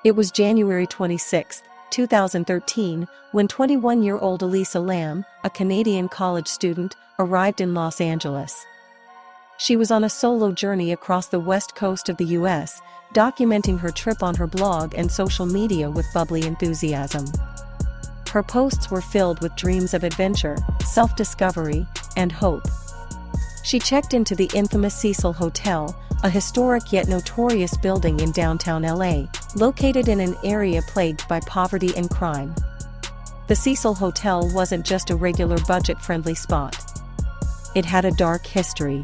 It was January 26, 2013, when 21-year-old Elisa Lam, a Canadian college student, arrived in Los Angeles. She was on a solo journey across the west coast of the U.S., documenting her trip on her blog and social media with bubbly enthusiasm. Her posts were filled with dreams of adventure, self-discovery, and hope. She checked into the infamous Cecil Hotel, a historic yet notorious building in downtown LA, located in an area plagued by poverty and crime. The Cecil Hotel wasn't just a regular budget-friendly spot. It had a dark history.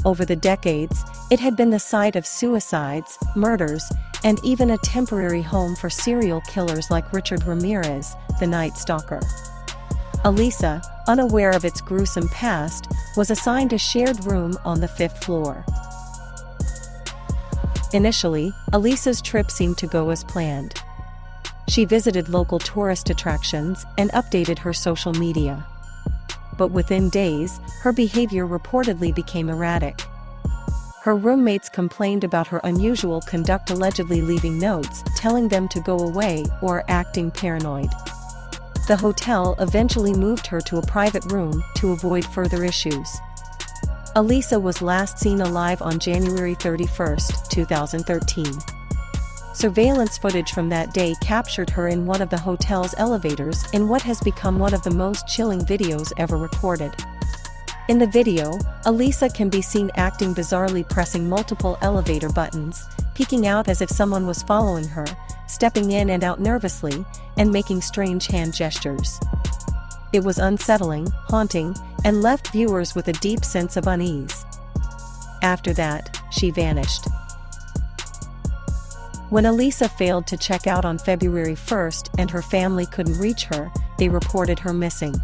Over the decades, it had been the site of suicides, murders, and even a temporary home for serial killers like Richard Ramirez, the Night Stalker. Elisa, unaware of its gruesome past, was assigned a shared room on the 5th floor. Initially, Elisa's trip seemed to go as planned. She visited local tourist attractions and updated her social media. But within days, her behavior reportedly became erratic. Her roommates complained about her unusual conduct, allegedly leaving notes telling them to go away or acting paranoid. The hotel eventually moved her to a private room to avoid further issues. Elisa was last seen alive on January 31, 2013. Surveillance footage from that day captured her in one of the hotel's elevators in what has become one of the most chilling videos ever recorded. In the video, Elisa can be seen acting bizarrely, pressing multiple elevator buttons, peeking out as if someone was following her, stepping in and out nervously, and making strange hand gestures. It was unsettling, haunting, and left viewers with a deep sense of unease. After that, she vanished. When Elisa failed to check out on February 1st and her family couldn't reach her, they reported her missing.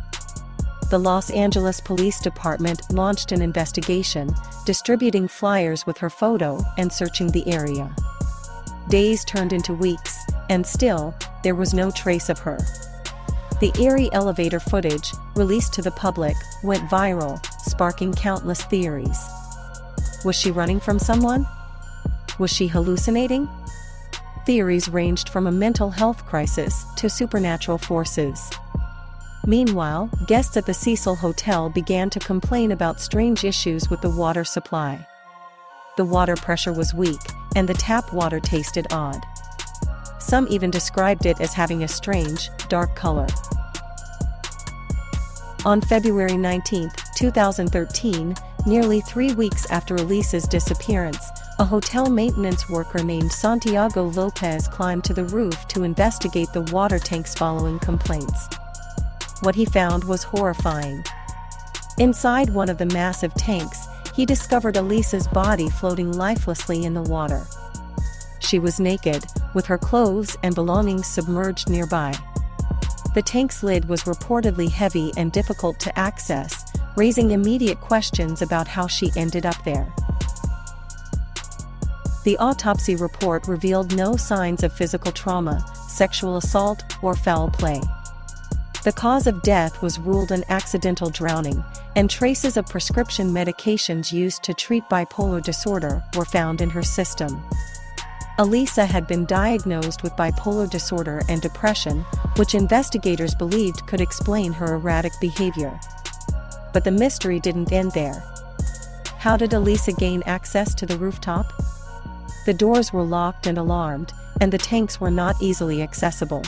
The Los Angeles Police Department launched an investigation, distributing flyers with her photo and searching the area. Days turned into weeks, and still, there was no trace of her. The eerie elevator footage, released to the public, went viral, sparking countless theories. Was she running from someone? Was she hallucinating? Theories ranged from a mental health crisis to supernatural forces. Meanwhile, guests at the Cecil Hotel began to complain about strange issues with the water supply. The water pressure was weak, and the tap water tasted odd. Some even described it as having a strange, dark color. On February 19, 2013, nearly 3 weeks after Elisa's disappearance, a hotel maintenance worker named Santiago Lopez climbed to the roof to investigate the water tanks following complaints. What he found was horrifying. Inside one of the massive tanks, he discovered Elisa's body floating lifelessly in the water. She was naked, with her clothes and belongings submerged nearby. The tank's lid was reportedly heavy and difficult to access, raising immediate questions about how she ended up there. The autopsy report revealed no signs of physical trauma, sexual assault, or foul play. The cause of death was ruled an accidental drowning, and traces of prescription medications used to treat bipolar disorder were found in her system. Elisa had been diagnosed with bipolar disorder and depression, which investigators believed could explain her erratic behavior. But the mystery didn't end there. How did Elisa gain access to the rooftop? The doors were locked and alarmed, and the tanks were not easily accessible.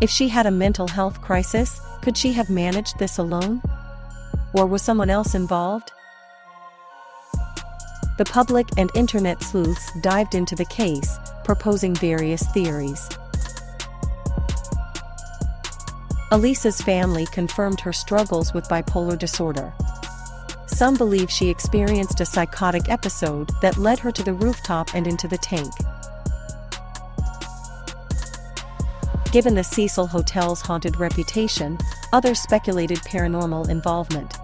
If she had a mental health crisis, could she have managed this alone? Or was someone else involved? The public and internet sleuths dived into the case, proposing various theories. Elisa's family confirmed her struggles with bipolar disorder. Some believe she experienced a psychotic episode that led her to the rooftop and into the tank. Given the Cecil Hotel's haunted reputation, others speculated paranormal involvement.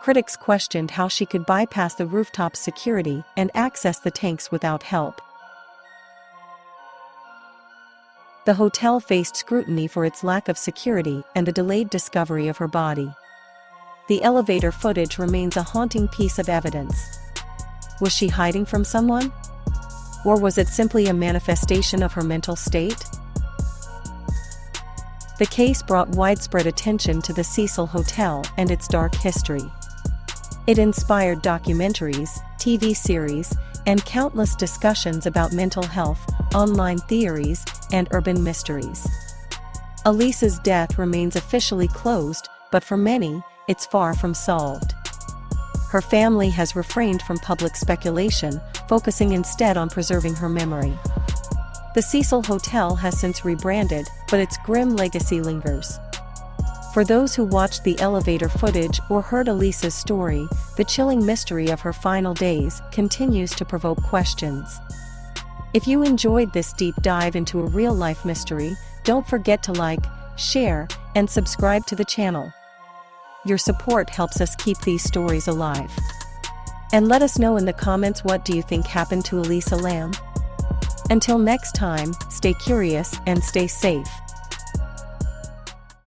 Critics questioned how she could bypass the rooftop security and access the tanks without help. The hotel faced scrutiny for its lack of security and the delayed discovery of her body. The elevator footage remains a haunting piece of evidence. Was she hiding from someone? Or was it simply a manifestation of her mental state? The case brought widespread attention to the Cecil Hotel and its dark history. It inspired documentaries, TV series, and countless discussions about mental health, online theories, and urban mysteries. Elisa's death remains officially closed, but for many, it's far from solved. Her family has refrained from public speculation, focusing instead on preserving her memory. The Cecil Hotel has since rebranded, but its grim legacy lingers. For those who watched the elevator footage or heard Elisa's story, the chilling mystery of her final days continues to provoke questions. If you enjoyed this deep dive into a real-life mystery, don't forget to like, share, and subscribe to the channel. Your support helps us keep these stories alive. And let us know in the comments, what do you think happened to Elisa Lam? Until next time, stay curious and stay safe.